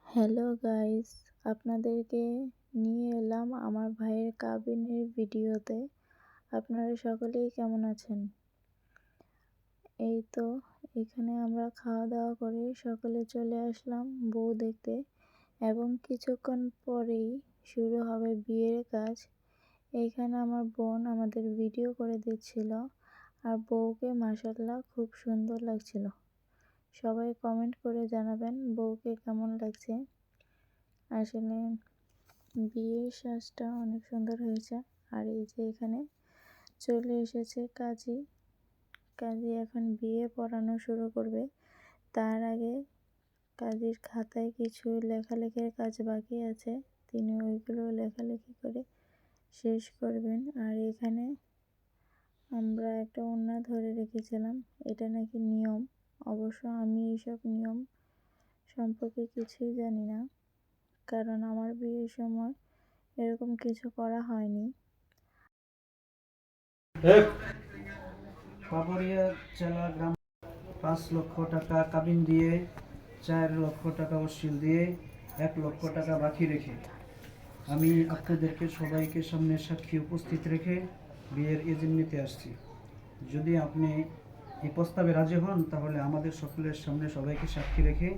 Hello guys, আপনাদেরকে নিয়ে এলাম আমার ভাইয়ের কাবিনের ভিডিওতে। আপনারা সকলেই কেমন আছেন? এই তো এখানে আমরা খাওয়া দাওয়া করে সকলে চলে আসলাম বউ দেখতে এবং কিছুক্ষণ পরেই শুরু হবে বিয়ের কাজ। এইখানে আমার বোন আমাদের ভিডিও করে দিচ্ছিল আর বউকে মাশাআল্লাহ খুব সুন্দর লাগছিল। সবাই কমেন্ট করে জানাবেন বউকে কেমন লাগছে। আসলে বিয়ের সাজটা অনেক সুন্দর হয়েছে। আর এই যে এখানে চলে এসেছে কাজী এখন বিয়ে পড়ানো শুরু করবে। তার আগে কাজীর খাতায় কিছু লেখালেখির কাজ বাকি আছে, তিনি ওইগুলো লেখালেখি করে শেষ করবেন। আর এখানে আমরা একটা ওড়না ধরে রেখেছিলাম, এটা নাকি নিয়ম। অবশ্য আমি এইসব নিয়ম সম্পর্কে কিছুই জানি না, কারণ আমার বিয়ের সময় এরকম কিছু করা হয়নি। পাবরিয়া জেলা গ্রাম 5 লক্ষ টাকা কাবিন দিয়ে, 4 লক্ষ টাকা অশ্লীল দিয়ে, 1 লক্ষ টাকা বাকি রেখে আমি আপনাদেরকে সবাইকে সামনে সাক্ষী উপস্থিত রেখে বিয়ের এজেন্ট নিতে আসছি। যদি আপনি এই প্রস্তাবে রাজি হন তাহলে আমাদের সকলের সামনে সবাইকে সাক্ষী রেখে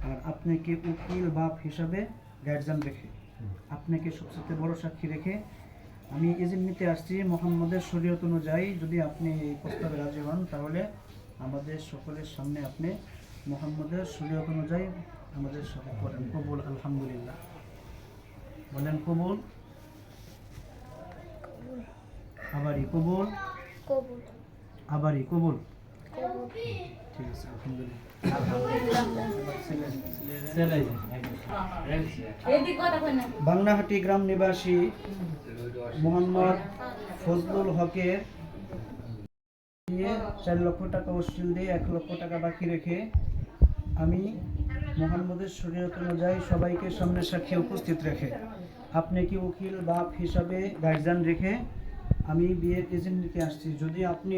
আর আপনাকে উকিল বাপ হিসাবে গার্জিয়ান রেখে আপনাকে সবচেয়ে বড় সাক্ষী রেখে আমি এজেন্ট নিতে আসছি মুহাম্মদের শরীয়ত অনুযায়ী। যদি আপনি এই প্রস্তাবে রাজি হন তাহলে আমাদের সকলের সামনে আপনি মুহাম্মদের শরীয়ত অনুযায়ী আমাদের সাথে করেন। কবুল? আলহামদুলিল্লাহ। বলেন কবুল। আবারই কবুল। কবুল। আবারই কবুল। কবুল। ঠিক আছে, আলহামদুলিল্লাহ। বাংলাহাটি গ্রাম নিবাসী মোহাম্মদ ফজলুল হকের 4 লক্ষ টাকা অশ্লীল দিয়ে 1 লক্ষ টাকা বাকি রেখে আমি মুহাম্মদের শরীয়ত অনুযায়ী সবাইকে সামনে সাক্ষী উপস্থিত রেখে আপনি কি উকিল বাপ হিসাবে গার্জিয়ান রেখে আমি বিয়ের এজেন্ট নিতে আসছি। যদি আপনি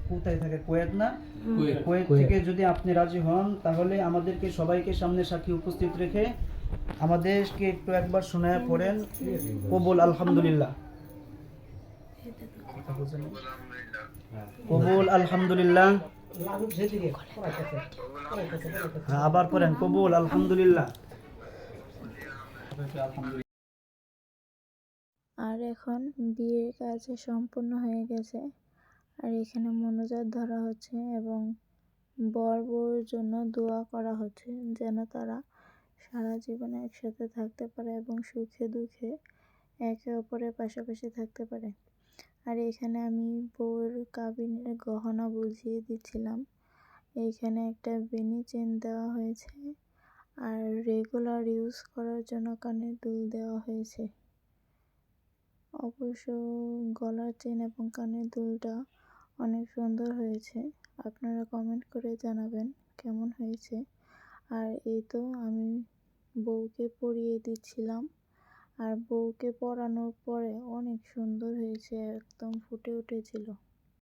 কোথায় থাকে? কুয়েত না? কুয়েত থেকে যদি আপনি রাজি হন তাহলে আমাদেরকে সবাইকে সামনে সাক্ষী উপস্থিত রেখে আমাদেরকে একটু একবার শোনায় পড়েন কবুল? আলহামদুলিল্লাহ। কবুল? আলহামদুলিল্লাহ। আবার পড়েন কবুল? আলহামদুলিল্লাহ। আর এখন বিয়ের কাজ সম্পূর্ণ হয়ে গেছে। আর এখানে মোনাজাত ধরা হচ্ছে এবং বর বউর জন্য দোয়া করা হচ্ছে যেন তারা সারা জীবনে একসাথে থাকতে পারে এবং সুখে দুঃখে একে অপরের পাশাপাশি থাকতে পারে। আর এখানে আমি বউয়ের কাবিনের গহনা বুঝিয়ে দিচ্ছিলাম। এইখানে একটা বেনি চেন দেওয়া হয়েছে আর রেগুলার ইউজ করার জন্য কানের দুল দেওয়া হয়েছে। অবশ্য গলার চেন এবং কানের দুলটা অনেক সুন্দর হয়েছে। আপনারা কমেন্ট করে জানাবেন কেমন হয়েছে। আর এই তো আমি বউকে পরিয়ে দিচ্ছিলাম, আর বউকে পরানোর পরে অনেক সুন্দর হয়েছে, একদম ফুটে উঠেছিল।